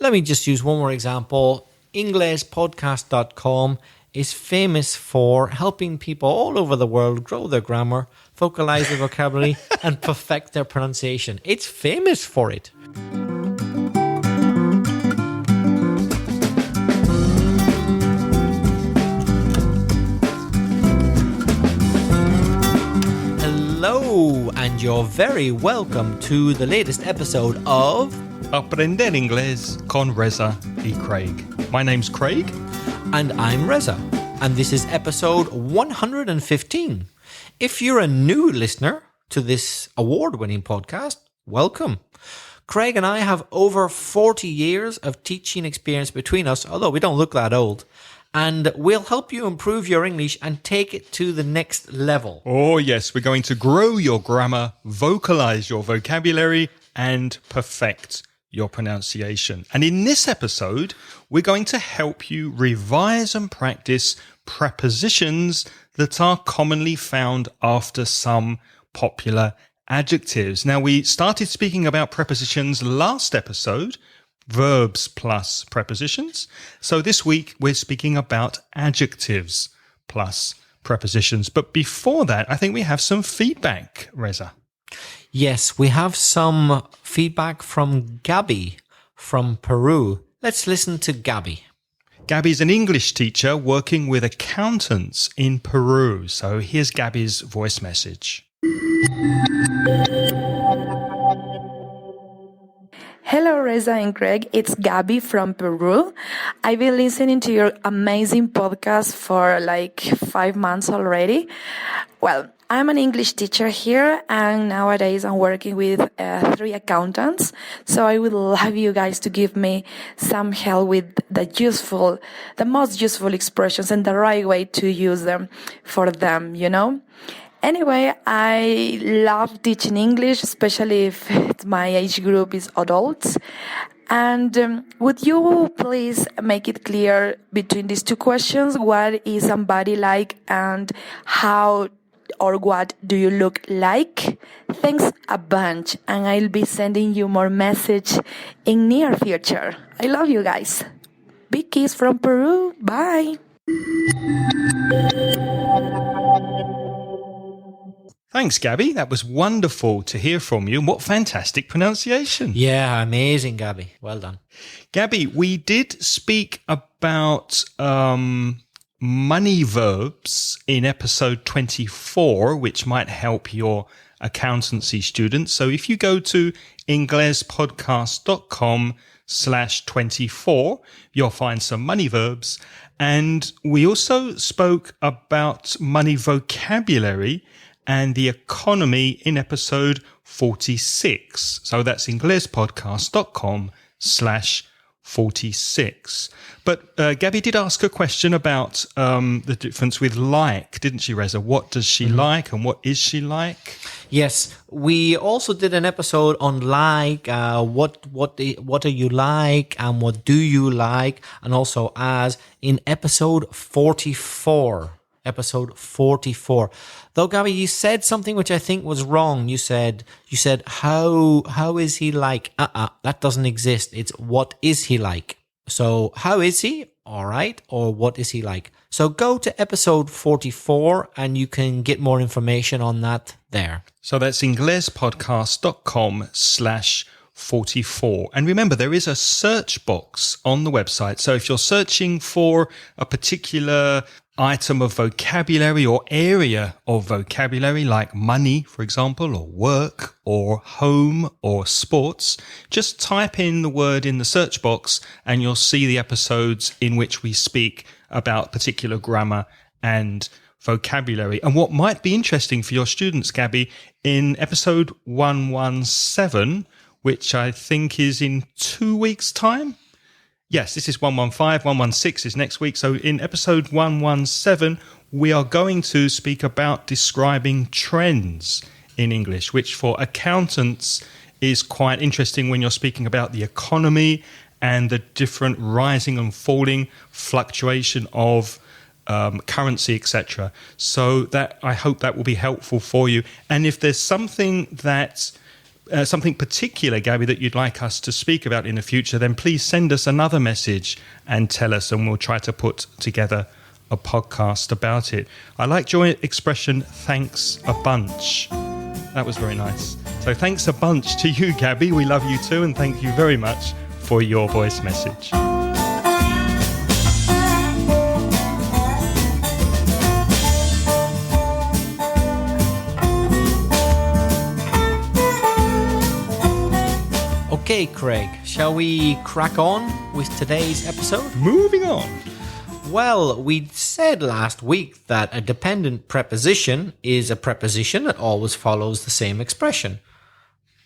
Let me just use one more example. Inglespodcast.com is famous for helping people all over the world grow their grammar, vocalize their vocabulary, and perfect their pronunciation. It's famous for it. Hello, and you're very welcome to the latest episode of Aprender Inglés con Reza y Craig. My name's Craig. And I'm Reza. And this is episode 115. If you're a new listener to this award-winning podcast, welcome. Craig and I have over 40 years of teaching experience between us, although we don't look that old. And we'll help you improve your English and take it to the next level. Oh, yes, we're going to grow your grammar, vocalize your vocabulary, and perfect your pronunciation. And in this episode, we're going to help you revise and practice prepositions that are commonly found after some popular adjectives. Now, we started speaking about prepositions last episode, verbs plus prepositions. So this week, we're speaking about adjectives plus prepositions. But before that, I think we have some feedback, Reza. Yes, we have some feedback from Gabi from Peru. Let's listen to Gabi. Gabi's an English teacher working with accountants in Peru. So here's Gabi's voice message. Hello, Reza and Craig. It's Gabi from Peru. I've been listening to your amazing podcast for like 5 months already. Well, I'm an English teacher here, and nowadays I'm working with 3 accountants. So I would love you guys to give me some help with the most useful expressions and the right way to use them for them, you know? Anyway, I love teaching English, especially if my age group is adults. And would you please make it clear between these 2 questions, what is somebody like and how or what do you look like? Thanks a bunch, and I'll be sending you more message in near future. I love you guys. Big kiss from Peru. Bye. Thanks, Gabi. That was wonderful to hear from you. And what fantastic pronunciation. Yeah, amazing, Gabi. Well done. Gabi, we did speak about money verbs in episode 24, which might help your accountancy students. So if you go to inglespodcast.com/24, you'll find some money verbs. And we also spoke about money vocabulary and the economy in episode 46. So that's inglespodcast.com/46. But Gabi did ask a question about the difference with like, didn't she, Reza? What does she like and what is she like? Yes, we also did an episode on like, what are you like and what do you like, and also as in episode 44. Episode 44. Though, Gabi, you said something which I think was wrong. You said, how is he like? That doesn't exist. It's what is he like? So, how is he? All right. Or what is he like? So go to episode 44 and you can get more information on that there. So that's inglespodcast.com/44. And remember, there is a search box on the website. So if you're searching for a particular item of vocabulary or area of vocabulary like money, for example, or work or home or sports, just type in the word in the search box and you'll see the episodes in which we speak about particular grammar and vocabulary. And what might be interesting for your students, Gabi, in episode 117, which I think is in 2 weeks' time. Yes, this is 115. 116 is next week. So in episode 117, we are going to speak about describing trends in English, which for accountants is quite interesting when you're speaking about the economy and the different rising and falling fluctuation of currency, etc. So that I hope that will be helpful for you. And if there's something that something particular, Gabi, that you'd like us to speak about in the future, then please send us another message and tell us, and we'll try to put together a podcast about it. I liked your expression, thanks a bunch. That was very nice. So thanks a bunch to you, Gabi. We love you too, and thank you very much for your voice message. Okay, Craig, shall we crack on with today's episode? Moving on. Well, we said last week that a dependent preposition is a preposition that always follows the same expression.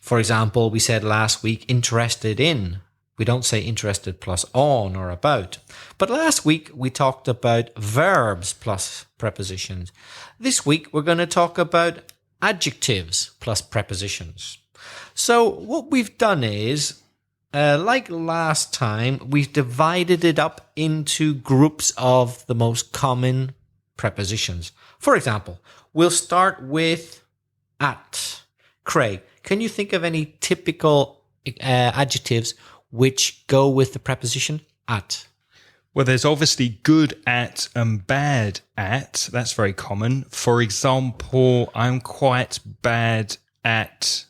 For example, we said last week, interested in. We don't say interested plus on or about. But last week, we talked about verbs plus prepositions. This week, we're going to talk about adjectives plus prepositions. So what we've done is, like last time, we've divided it up into groups of the most common prepositions. For example, we'll start with at. Craig, can you think of any typical adjectives which go with the preposition at? Well, there's obviously good at and bad at. That's very common. For example, I'm quite bad at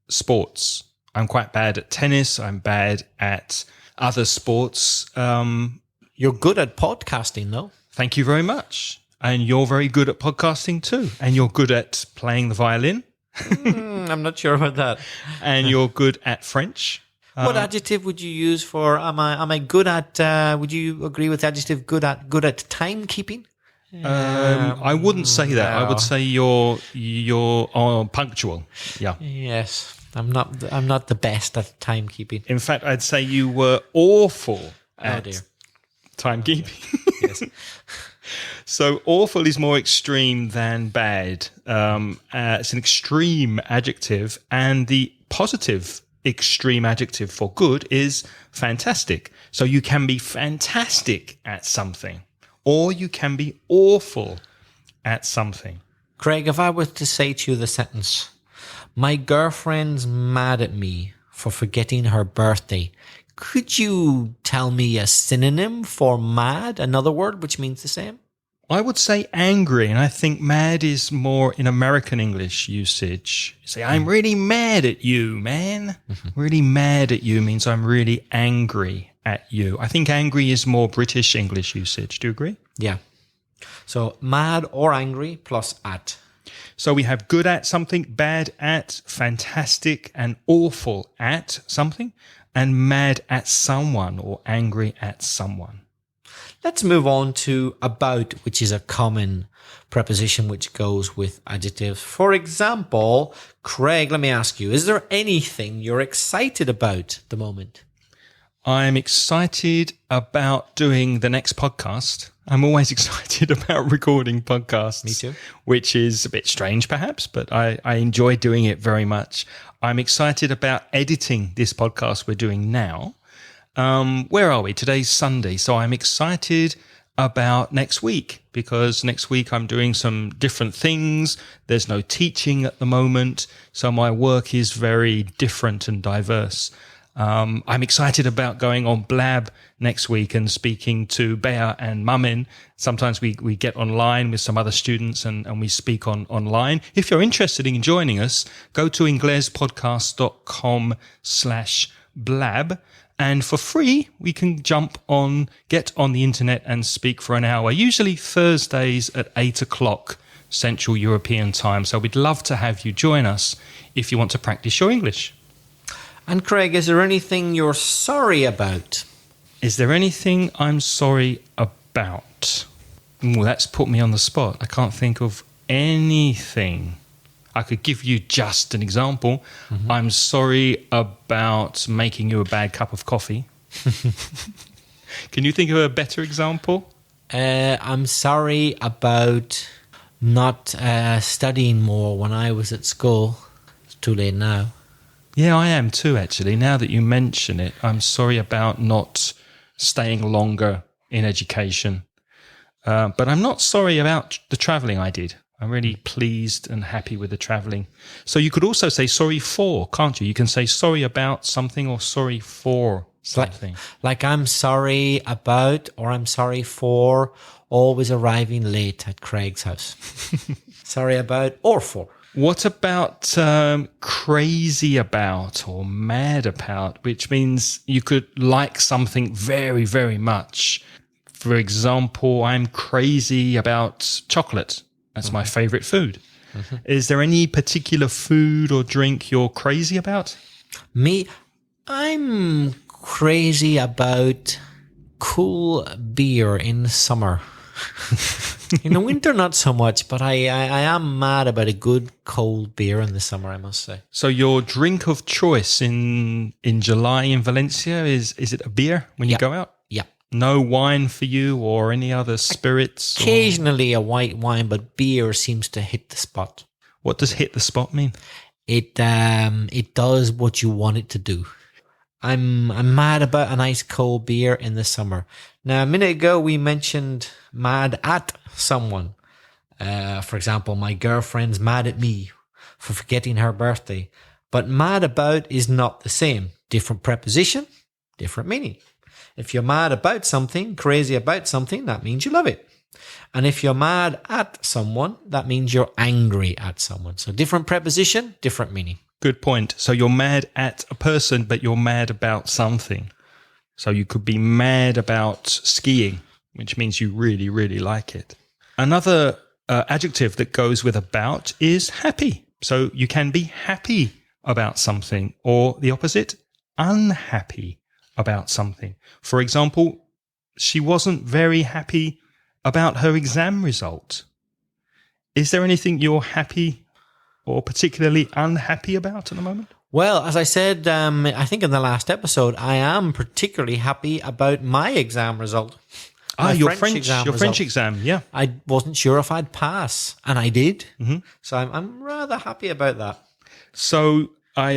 sports. I'm quite bad at tennis. I'm bad at other sports. You're good at podcasting, though. Thank you very much. And you're very good at podcasting too. And you're good at playing the violin. I'm not sure about that. And you're good at French. What adjective would you use for? Am I good at? Would you agree with the adjective good at timekeeping? I wouldn't say that. No. I would say you're punctual. Yeah. Yes. I'm not the best at timekeeping. In fact, I'd say you were awful at dear. timekeeping. Yes. So awful is more extreme than bad. It's an extreme adjective, and the positive extreme adjective for good is fantastic. So you can be fantastic at something, or you can be awful at something. Craig, if I were to say to you the sentence, my girlfriend's mad at me for forgetting her birthday, could you tell me a synonym for mad, another word which means the same? I would say angry, and I think mad is more in American English usage. You say, I'm really mad at you, man. Really mad at you means I'm really angry at you. I think angry is more British English usage. Do you agree? Yeah. So mad or angry plus at. So we have good at something, bad at, fantastic and awful at something, and mad at someone or angry at someone. Let's move on to about, which is a common preposition which goes with adjectives. For example, Craig, let me ask you, is there anything you're excited about at the moment? I'm excited about doing the next podcast. I'm always excited about recording podcasts. Me too. Which is a bit strange perhaps, but I enjoy doing it very much. I'm excited about editing this podcast we're doing now. Where are we? Today's Sunday. So I'm excited about next week because next week I'm doing some different things. There's no teaching at the moment. So my work is very different and diverse. I'm excited about going on Blab next week and speaking to Bea and Mamin. Sometimes we get online with some other students and we speak online. If you're interested in joining us, go to inglespodcast.com/blab. And for free, we can get on the internet and speak for an hour, usually Thursdays at 8 o'clock Central European time. So we'd love to have you join us if you want to practice your English. And Craig, is there anything you're sorry about? Is there anything I'm sorry about? Ooh, that's put me on the spot. I can't think of anything. I could give you just an example. Mm-hmm. I'm sorry about making you a bad cup of coffee. Can you think of a better example? I'm sorry about not studying more when I was at school. It's too late now. Yeah, I am too, actually. Now that you mention it, I'm sorry about not staying longer in education. But I'm not sorry about the travelling I did. I'm really pleased and happy with the traveling. So you could also say sorry for, can't you? You can say sorry about something or sorry for something. Like I'm sorry about or I'm sorry for always arriving late at Craig's house. Sorry about or for. What about crazy about or mad about, which means you could like something very, very much. For example, I'm crazy about chocolate. That's my favorite food. Is there any particular food or drink you're crazy about? Me, I'm crazy about cool beer in the summer. In the winter, not so much, but I am mad about a good cold beer in the summer, I must say. So your drink of choice in July in Valencia, is it a beer when you go out? Yeah. No wine for you or any other spirits? Occasionally a white wine, but beer seems to hit the spot. What does hit the spot mean? It does what you want it to do. I'm mad about a nice cold beer in the summer. Now, a minute ago, we mentioned mad at someone. For example, my girlfriend's mad at me for forgetting her birthday. But mad about is not the same. Different preposition, different meaning. If you're mad about something, crazy about something, that means you love it. And if you're mad at someone, that means you're angry at someone. So different preposition, different meaning. Good point. So you're mad at a person, but you're mad about something. So you could be mad about skiing, which means you really, really like it. Another adjective that goes with about is happy. So you can be happy about something, or the opposite, unhappy about something. For example, she wasn't very happy about her exam result. Is there anything you're happy or particularly unhappy about at the moment? Well, as I said, I think in the last episode, I am particularly happy about my exam result. Your French exam, yeah. I wasn't sure if I'd pass, and I did. Mm-hmm. So I'm rather happy about that. So I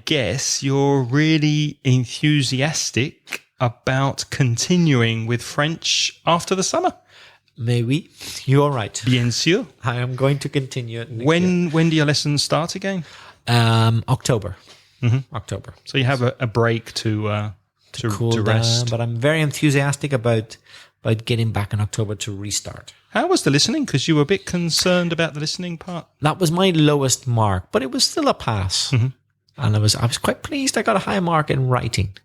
guess, you're really enthusiastic about continuing with French after the summer. Maybe. You're right. Bien sûr. I am going to continue it next year. When do your lessons start again? October. Mm-hmm. October. So you have a break to cool rest. Down, but I'm very enthusiastic about getting back in October to restart. How was the listening? Because you were a bit concerned about the listening part. That was my lowest mark, but it was still a pass. Mm-hmm. And I was quite pleased I got a high mark in writing.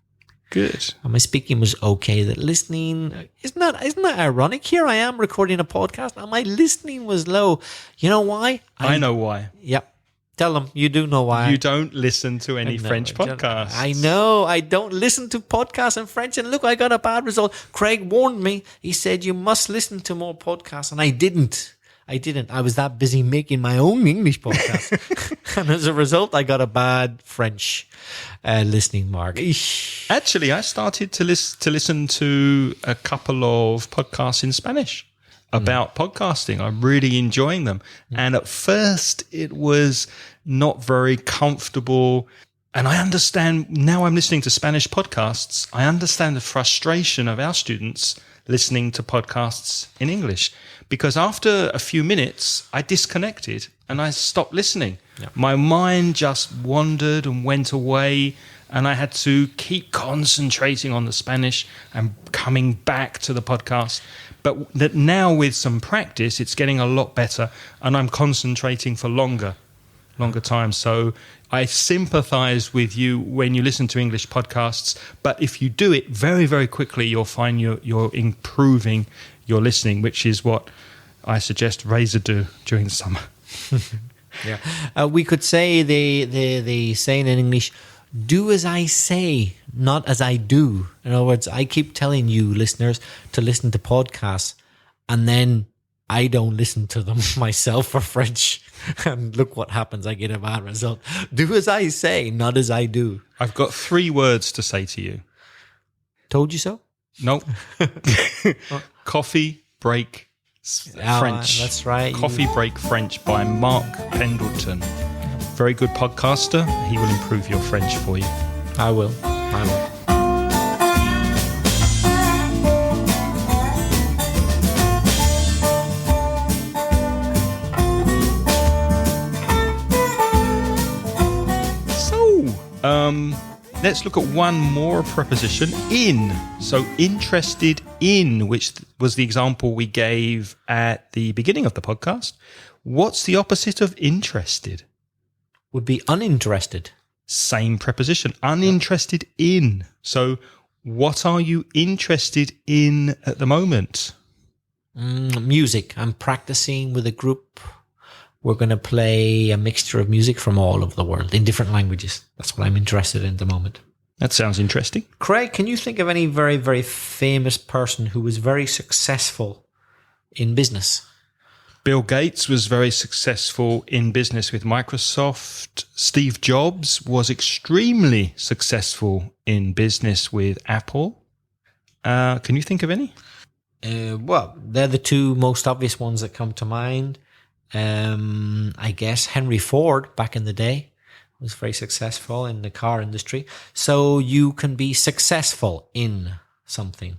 Good. And my speaking was okay. That listening, isn't that ironic? Here I am recording a podcast and my listening was low. You know why? I know why. Yep. Tell them you do know why. You don't listen to any French podcasts. I know. I don't listen to podcasts in French. And look, I got a bad result. Craig warned me. He said, you must listen to more podcasts. And I didn't. I was that busy making my own English podcast. And as a result, I got a bad French listening mark. Eesh. Actually, I started to listen to a couple of podcasts in Spanish about podcasting. I'm really enjoying them. And at first, it was not very comfortable. And I understand, now I'm listening to Spanish podcasts, I understand the frustration of our students listening to podcasts in English. Because after a few minutes, I disconnected and I stopped listening. Yeah. My mind just wandered and went away, and I had to keep concentrating on the Spanish and coming back to the podcast. But that now with some practice, it's getting a lot better, and I'm concentrating for longer time. So I sympathize with you when you listen to English podcasts, but if you do it very, very quickly, you'll find you're improving your listening, which is what I suggest Razor do during the summer. Yeah, we could say the saying in English, do as I say, not as I do. In other words, I keep telling you listeners to listen to podcasts, and then I don't listen to them myself for French. And look what happens. I get a bad result. Do as I say, not as I do. I've got 3 words to say to you. Told you so? No. Coffee Break French. That's right. Coffee Break French by Mark Pendleton. Very good podcaster. He will improve your French for you. I will. let's look at one more preposition, in. So interested in, which was the example we gave at the beginning of the podcast. What's the opposite of interested? Would be uninterested. Same preposition, uninterested in. So what are you interested in at the moment? Music. I'm practicing with a group. We're going to play a mixture of music from all over the world in different languages. That's what I'm interested in at the moment. That sounds interesting. Craig, can you think of any very, very famous person who was very successful in business? Bill Gates was very successful in business with Microsoft. Steve Jobs was extremely successful in business with Apple. Can you think of any? Well, they're the two most obvious ones that come to mind. I guess Henry Ford back in the day was very successful in the car industry. So you can be successful in something.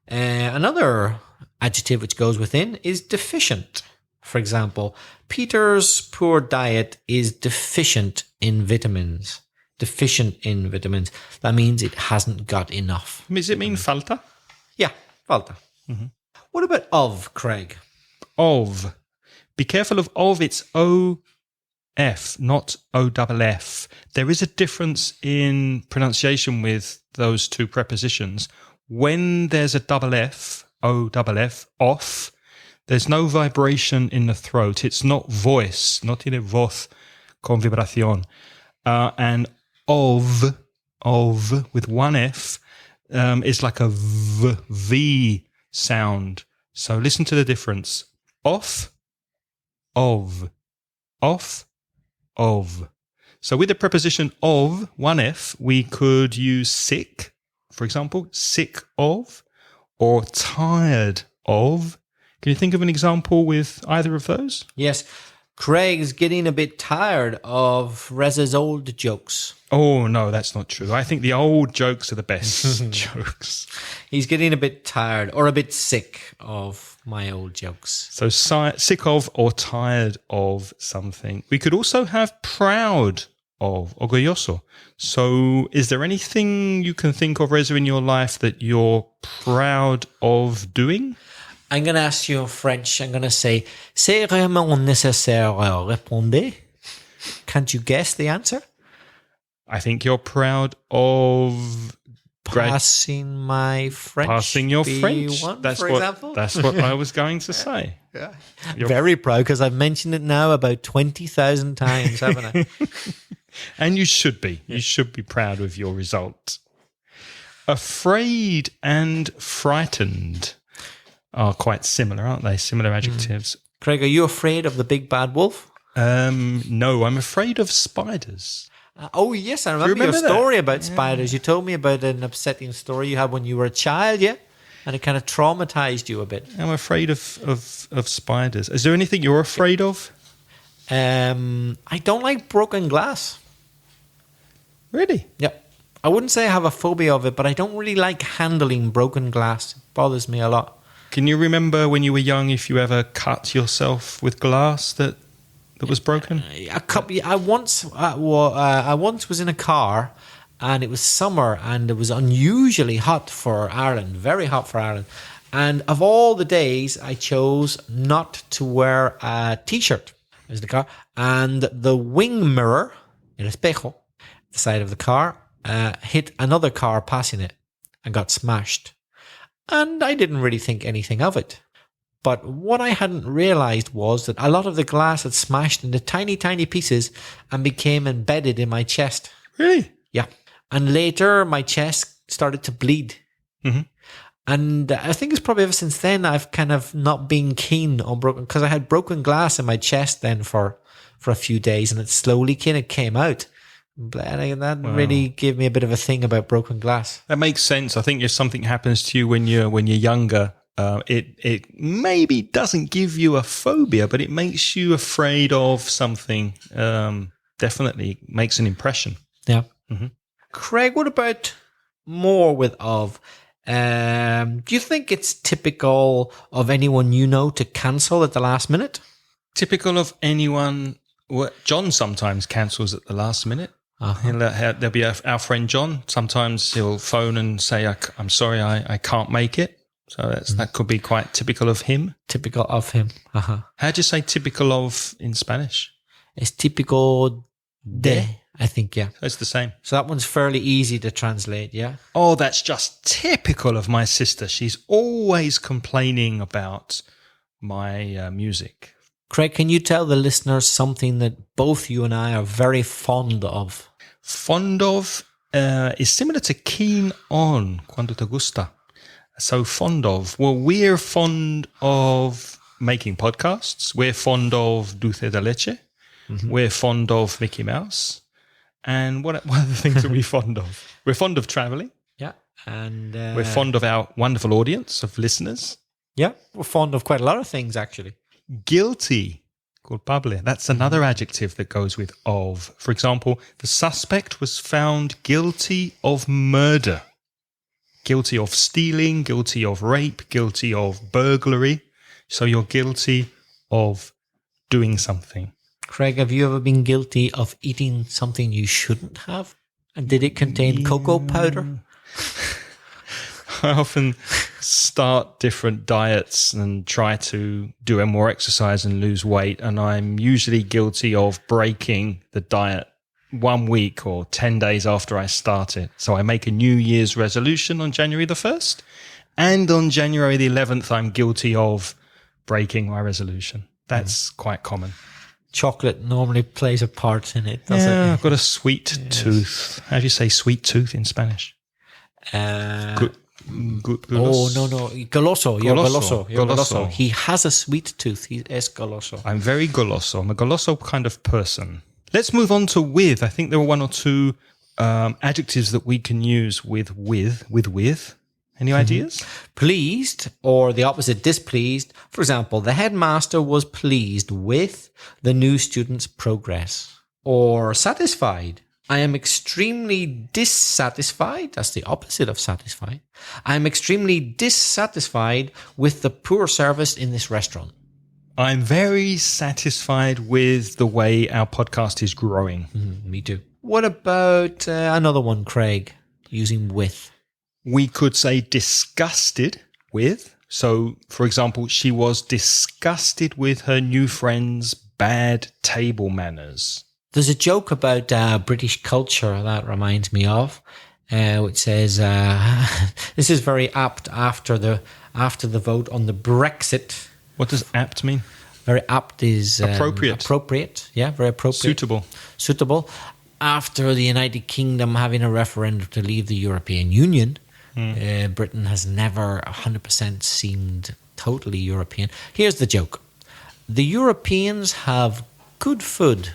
Another adjective which goes within is deficient. For example, Peter's poor diet is deficient in vitamins. Deficient in vitamins. That means it hasn't got enough. Does it mean falta? Yeah, falta. Mm-hmm. What about of, Craig? Of. Be careful of. It's O-F, not O-double-F. There is a difference in pronunciation with those two prepositions. When there's a double F, O-double-F, off, there's no vibration in the throat. It's not voice, no tiene voz con vibración. And of with one F is like a V sound. So listen to the difference. Off, of. Off, of. So with the preposition of, one F, we could use sick, for example, sick of, or tired of. Can you think of an example with either of those? Yes. Craig's getting a bit tired of Reza's old jokes. Oh, no, that's not true. I think the old jokes are the best jokes. He's getting a bit tired or a bit sick of my old jokes. So sick of or tired of something. We could also have proud of, orgulloso. So is there anything you can think of, Reza, in your life that you're proud of doing? I'm going to ask you in French. I'm going to say, c'est vraiment nécessaire répondre. Can't you guess the answer? I think you're proud of passing my French. Passing your B1, French. That's for example. That's what I was going to say. Yeah. Very proud because I've mentioned it now about 20,000 times, haven't I? And you should be. You should be proud of your result. Afraid and frightened are quite similar, aren't they? Similar adjectives. Craig, are you afraid of the big bad wolf? No, I'm afraid of spiders. Oh, yes, I remember your story about spiders. You told me about an upsetting story you had when you were a child, yeah? And it kind of traumatized you a bit. I'm afraid of spiders. Is there anything you're afraid of? I don't like broken glass. Really? Yeah. I wouldn't say I have a phobia of it, but I don't really like handling broken glass. It bothers me a lot. Can you remember when you were young if you ever cut yourself with glass that was broken? I once was in a car, and it was summer, and it was unusually hot for Ireland, very hot for Ireland. And of all the days, I chose not to wear a T-shirt. I was in the car, and the wing mirror, el espejo, the side of the car, hit another car passing it and got smashed. And I didn't really think anything of it. But what I hadn't realized was that a lot of the glass had smashed into tiny, tiny pieces and became embedded in my chest. Really? Yeah. And later, my chest started to bleed. Mm-hmm. And I think it's probably ever since then I've kind of not been keen on broken, because I had broken glass in my chest then for a few days, and it slowly kind of came out. And that really gave me a bit of a thing about broken glass. That makes sense. I think if something happens to you when you're younger, it maybe doesn't give you a phobia, but it makes you afraid of something. Definitely makes an impression. Yeah. Mm-hmm. Craig, what about more with of? Do you think it's typical of anyone you know to cancel at the last minute? Typical of anyone. John sometimes cancels at the last minute. There'll be our friend John. Sometimes he'll phone and say, I'm sorry, I can't make it. So that could be quite typical of him. Typical of him. How do you say typical of in Spanish? It's típico de, I think, yeah. It's the same. So that one's fairly easy to translate, yeah? Oh, that's just typical of my sister. She's always complaining about my music. Craig, can you tell the listeners something that both you and I are very fond of? Fond of is similar to keen on, cuando te gusta. So fond of. Well, we're fond of making podcasts. We're fond of dulce de leche. Mm-hmm. We're fond of Mickey Mouse. And what are the things that we're fond of? We're fond of traveling. Yeah. And we're fond of our wonderful audience of listeners. Yeah. We're fond of quite a lot of things, actually. Guilty. Culpable. That's another adjective that goes with of. For example, the suspect was found guilty of murder. Guilty of stealing, guilty of rape, guilty of burglary. So you're guilty of doing something. Craig, have you ever been guilty of eating something you shouldn't have? And did it contain cocoa powder? I often start different diets and try to do more exercise and lose weight. And I'm usually guilty of breaking the diet 1 week or 10 days after I start it. So I make a New Year's resolution on January the 1st. And on January the 11th, I'm guilty of breaking my resolution. That's quite common. Chocolate normally plays a part in it, doesn't it? I've got a sweet tooth. How do you say sweet tooth in Spanish? Oh, no. Goloso. You're goloso. He has a sweet tooth. He is goloso. I'm very goloso. I'm a goloso kind of person. Let's move on to with. I think there are one or two adjectives that we can use with. Any ideas? Pleased, or the opposite, displeased. For example, the headmaster was pleased with the new student's progress. Or satisfied. I am extremely dissatisfied. That's the opposite of satisfied. I am extremely dissatisfied with the poor service in this restaurant. I'm very satisfied with the way our podcast is growing. Me too. What about another one, Craig, using with? We could say disgusted with. So, for example, she was disgusted with her new friend's bad table manners. There's a joke about British culture that reminds me of, which says, this is very apt after the vote on the Brexit. What does apt mean? Very apt is appropriate. Appropriate, yeah, very appropriate. Suitable. After the United Kingdom having a referendum to leave the European Union, Britain has never 100% seemed totally European. Here's the joke. The Europeans have good food.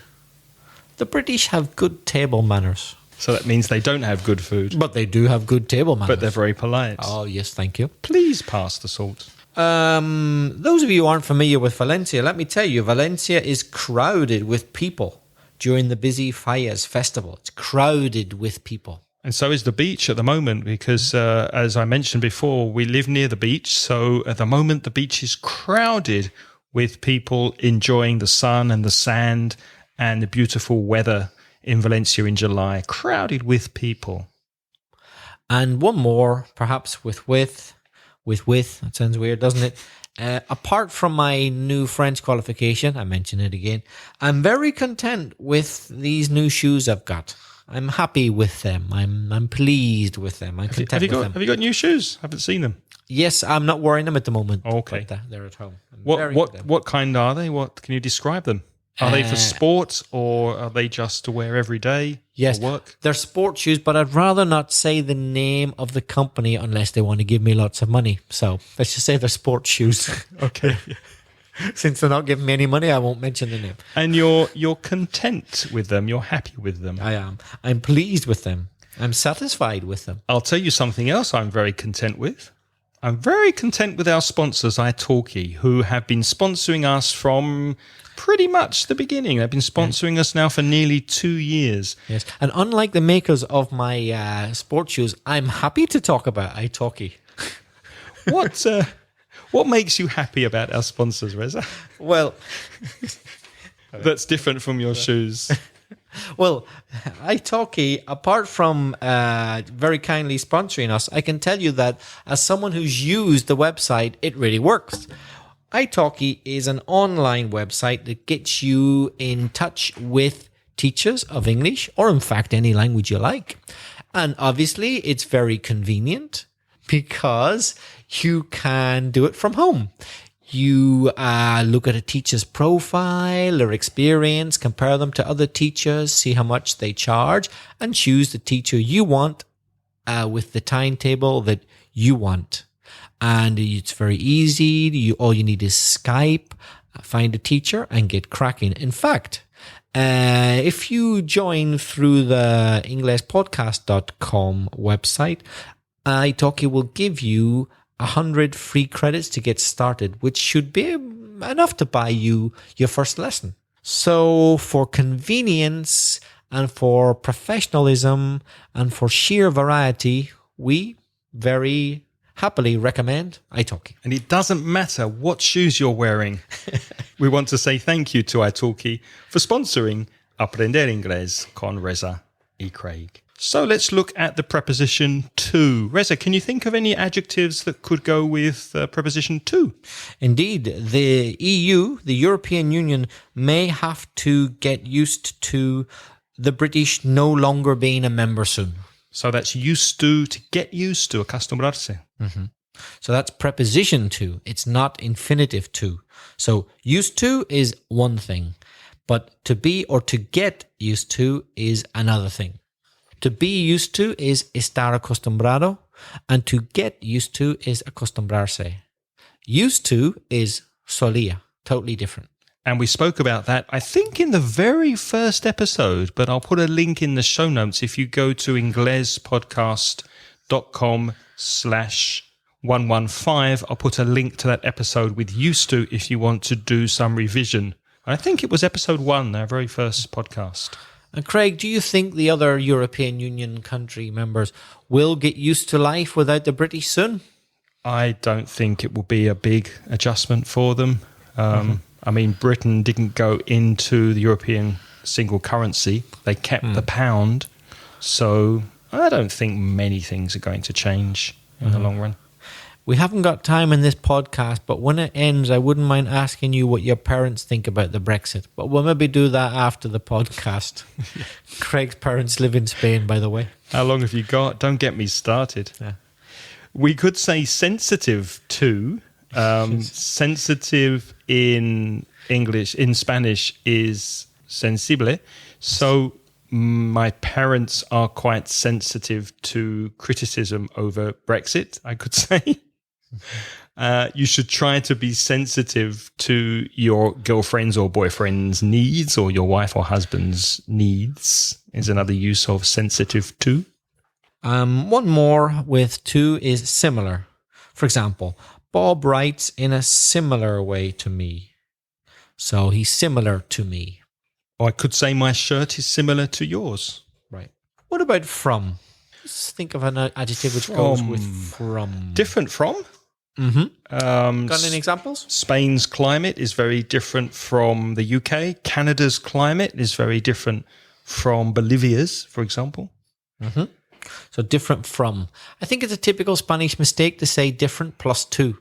The British have good table manners. So that means they don't have good food. But they do have good table manners. But they're very polite. Oh, yes, thank you. Please pass the salt. Those of you who aren't familiar with Valencia, let me tell you, Valencia is crowded with people during the busy Fallas festival. It's crowded with people. And so is the beach at the moment because, as I mentioned before, we live near the beach. So at the moment, the beach is crowded with people enjoying the sun and the sand and the beautiful weather in Valencia in July. Crowded with people. And one more, perhaps with. That sounds weird, doesn't it? Apart from my new French qualification, I mention it again, I'm very content with these new shoes I've got. I'm happy with them. I'm pleased with them. I'm content with them. Have you got new shoes? I haven't seen them. Yes, I'm not wearing them at the moment. Okay. But they're at home. What kind are they? What can you describe them? Are they for sport or are they just to wear every day? Yes, for work? They're sport shoes, but I'd rather not say the name of the company unless they want to give me lots of money. So let's just say they're sport shoes. Okay. Since they're not giving me any money, I won't mention the name. And you're content with them. You're happy with them. I am. I'm pleased with them. I'm satisfied with them. I'll tell you something else I'm very content with. I'm very content with our sponsors, italki, who have been sponsoring us from pretty much the beginning. They've been sponsoring us now for nearly 2 years. Yes. And unlike the makers of my sports shoes, I'm happy to talk about italki. What makes you happy about our sponsors, Reza? Well, that's different from your shoes. Well, italki, apart from very kindly sponsoring us, I can tell you that as someone who's used the website, it really works. italki is an online website that gets you in touch with teachers of English, or in fact any language you like. And obviously it's very convenient because you can do it from home. You look at a teacher's profile, their experience, compare them to other teachers, see how much they charge, and choose the teacher you want with the timetable that you want. And it's very easy. All you need is Skype, find a teacher, and get cracking. In fact, if you join through the EnglishPodcast.com website, italki will give you 100 free credits to get started, which should be enough to buy you your first lesson. So for convenience and for professionalism and for sheer variety, we very happily recommend italki. And it doesn't matter what shoes you're wearing. We want to say thank you to italki for sponsoring Aprender Inglés con Reza y Craig. So let's look at the preposition to. Reza, can you think of any adjectives that could go with preposition to? Indeed, the EU, the European Union, may have to get used to the British no longer being a member soon. So that's used to get used to, acostumbrarse. Mm-hmm. So that's preposition to. It's not infinitive to. So used to is one thing, but to be or to get used to is another thing. To be used to is estar acostumbrado, and to get used to is acostumbrarse. Used to is solía, totally different. And we spoke about that, I think, in the very first episode, but I'll put a link in the show notes. If you go to inglespodcast.com/115, I'll put a link to that episode with used to if you want to do some revision. I think it was episode 1, our very first podcast. And Craig, do you think the other European Union country members will get used to life without the British soon? I don't think it will be a big adjustment for them. I mean, Britain didn't go into the European single currency. They kept the pound. So I don't think many things are going to change in the long run. We haven't got time in this podcast, but when it ends, I wouldn't mind asking you what your parents think about the Brexit. But we'll maybe do that after the podcast. Craig's parents live in Spain, by the way. How long have you got? Don't get me started. Yeah. We could say sensitive to. Sensitive in English, in Spanish, is sensible. So my parents are quite sensitive to criticism over Brexit, I could say. You should try to be sensitive to your girlfriend's or boyfriend's needs, or your wife or husband's needs is another use of sensitive to. One more with to is similar. For example, Bob writes in a similar way to me. So he's similar to me. Or I could say my shirt is similar to yours. Right. What about from? Let's think of an adjective which goes with from. Different from? Mm-hmm. Got any examples? Spain's climate is very different from the UK. Canada's climate is very different from Bolivia's, for example. Mm-hmm. So different from. I think it's a typical Spanish mistake to say different plus to.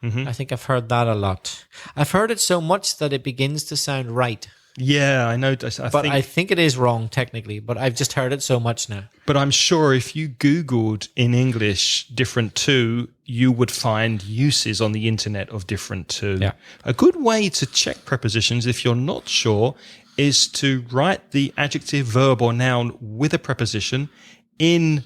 Mm-hmm. I think I've heard that a lot. I've heard it so much that it begins to sound right. Yeah, I know. I think it is wrong technically, but I've just heard it so much now. But I'm sure if you Googled in English different to, you would find uses on the internet of different to. Yeah. A good way to check prepositions, if you're not sure, is to write the adjective, verb, or noun with a preposition in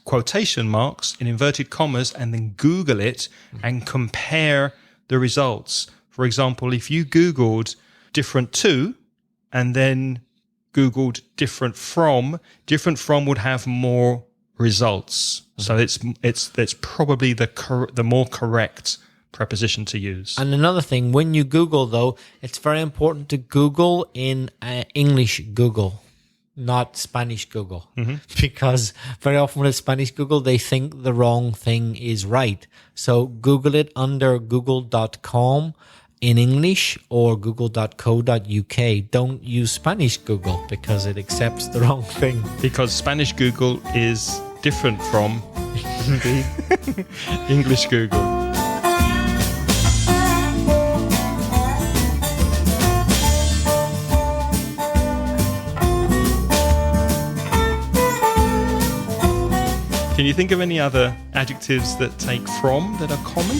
quotation marks, in inverted commas, and then Google it and compare the results. For example, if you Googled different to and then Googled different from would have more results. So it's probably the more correct preposition to use. And another thing, when you Google though, it's very important to Google in English Google, not Spanish Google, because very often with Spanish Google, they think the wrong thing is right. So Google it under google.com in English or google.co.uk. Don't use Spanish Google because it accepts the wrong thing. Because Spanish Google is different from English Google. Can you think of any other adjectives that take from that are common?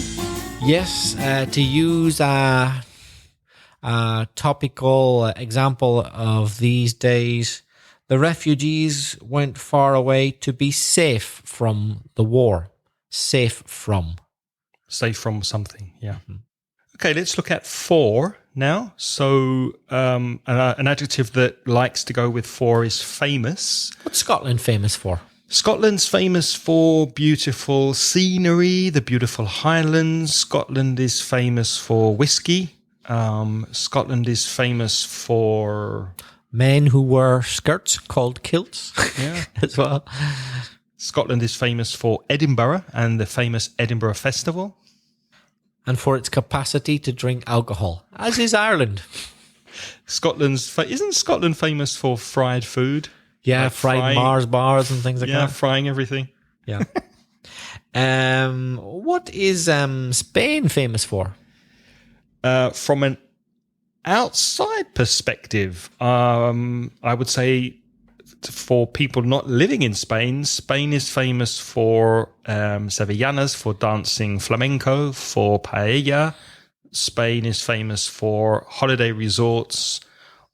Yes, to use a topical example of these days, the refugees went far away to be safe from the war. Safe from. Safe from something, yeah. Mm-hmm. Okay, let's look at for now. So an adjective that likes to go with for is famous. What's Scotland famous for? Scotland's famous for beautiful scenery, the beautiful Highlands. Scotland is famous for whiskey. Scotland is famous for... men who wear skirts called kilts, yeah, as well. Scotland is famous for Edinburgh and the famous Edinburgh Festival. And for its capacity to drink alcohol, as is Ireland. Isn't Scotland famous for fried food? Yeah, like fried Mars bars and things like that. Yeah, frying everything. Yeah. What is Spain famous for? From an outside perspective, I would say for people not living in Spain, Spain is famous for sevillanas, for dancing flamenco, for paella. Spain is famous for holiday resorts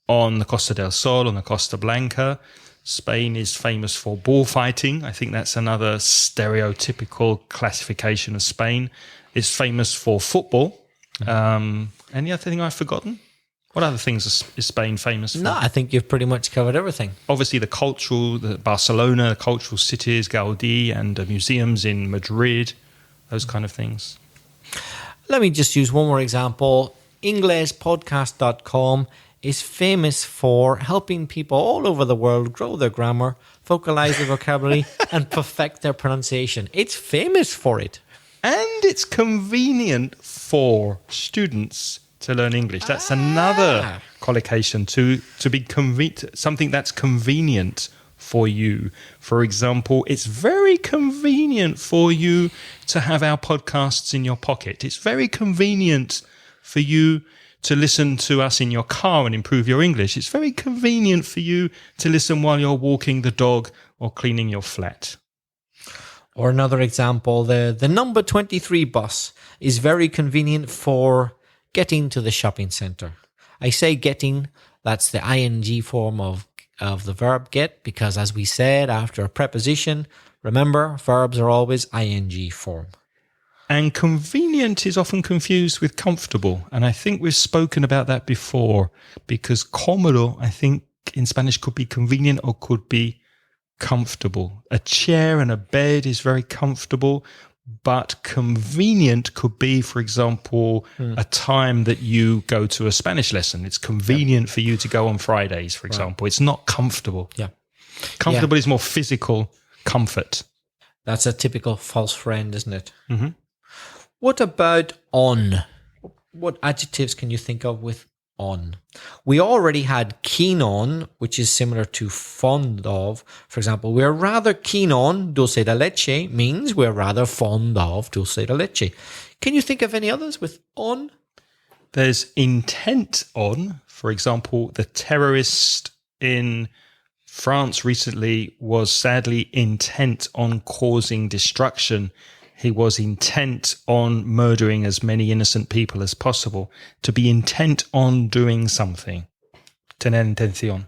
on the Costa del Sol, on the Costa Blanca. Spain is famous for bullfighting. I think that's another stereotypical classification of Spain. It's famous for football. Any other thing I've forgotten? What other things is Spain famous for? No, I think you've pretty much covered everything. Obviously, the Barcelona, the cultural cities, Gaudi, and museums in Madrid, those kind of things. Let me just use one more example. Inglespodcast.com is famous for helping people all over the world grow their grammar, vocalize their vocabulary, and perfect their pronunciation. It's famous for it. And it's convenient for students to learn English. That's another collocation to be something that's convenient for you. For example, it's very convenient for you to have our podcasts in your pocket. It's very convenient for you to listen to us in your car and improve your English. It's very convenient for you to listen while you're walking the dog or cleaning your flat. Or another example, the number 23 bus is very convenient for getting to the shopping centre. I say getting, that's the ing form of the verb get, because as we said, after a preposition, remember, verbs are always ing form. And convenient is often confused with comfortable. And I think we've spoken about that before, because cómodo, I think in Spanish, could be convenient or could be comfortable. A chair and a bed is very comfortable, but convenient could be, for example, a time that you go to a Spanish lesson. It's convenient for you to go on Fridays, for example. It's not comfortable. Yeah. Comfortable is more physical comfort. That's a typical false friend, isn't it? Mm-hmm. What about on? What adjectives can you think of with on? We already had keen on, which is similar to fond of. For example, we're rather keen on dulce de leche means we're rather fond of dulce de leche. Can you think of any others with on? There's intent on. For example, the terrorist in France recently was sadly intent on causing destruction. He was intent on murdering as many innocent people as possible. To be intent on doing something. Tener intención.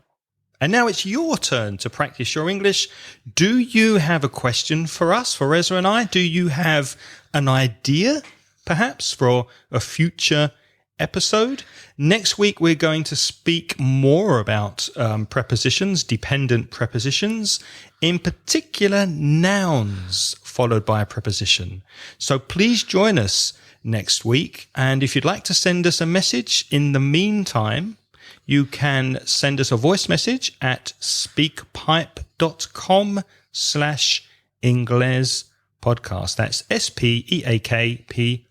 And now it's your turn to practice your English. Do you have a question for us, for Reza and I? Do you have an idea, perhaps, for a future episode? Next week, we're going to speak more about prepositions, dependent prepositions, in particular nouns followed by a preposition. So please join us next week. And if you'd like to send us a message in the meantime, you can send us a voice message at speakpipe.com/Ingles podcast. That's SPEAKPIPE.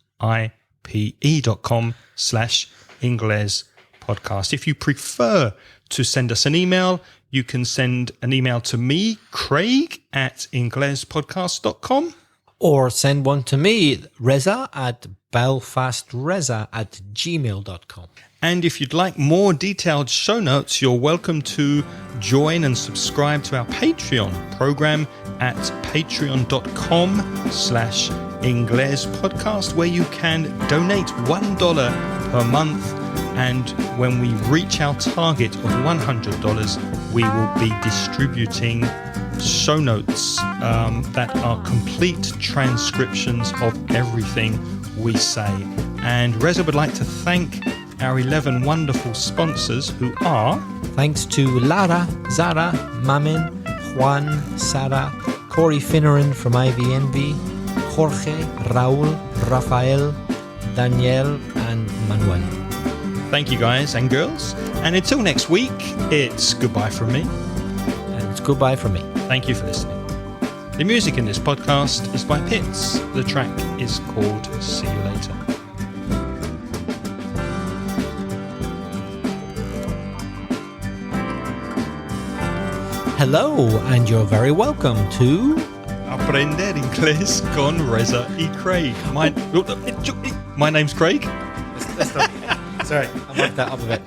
pe.com/Ingles podcast. If you prefer to send us an email, you can send an email to me, Craig, at inglespodcast.com. Or send one to me, Reza, at belfastreza@gmail.com. And if you'd like more detailed show notes, you're welcome to join and subscribe to our Patreon program at patreon.com/Ingles podcast, where you can donate $1 per month. And when we reach our target of $100, we will be distributing show notes that are complete transcriptions of everything we say. And Reza would like to thank our 11 wonderful sponsors, who are... Thanks to Lara, Zara, Mamin, Juan, Sarah, Corey Finneran from IVNB, Jorge, Raul, Rafael, Danielle, and Manuel. Thank you, guys and girls. And until next week, it's goodbye from me. And it's goodbye from me. Thank you for listening. The music in this podcast is by Pitts. The track is called See You Later. Hello, and you're very welcome to... Aprender Inglés con Reza y Craig. My name's Craig. Sorry, I worked that up a bit.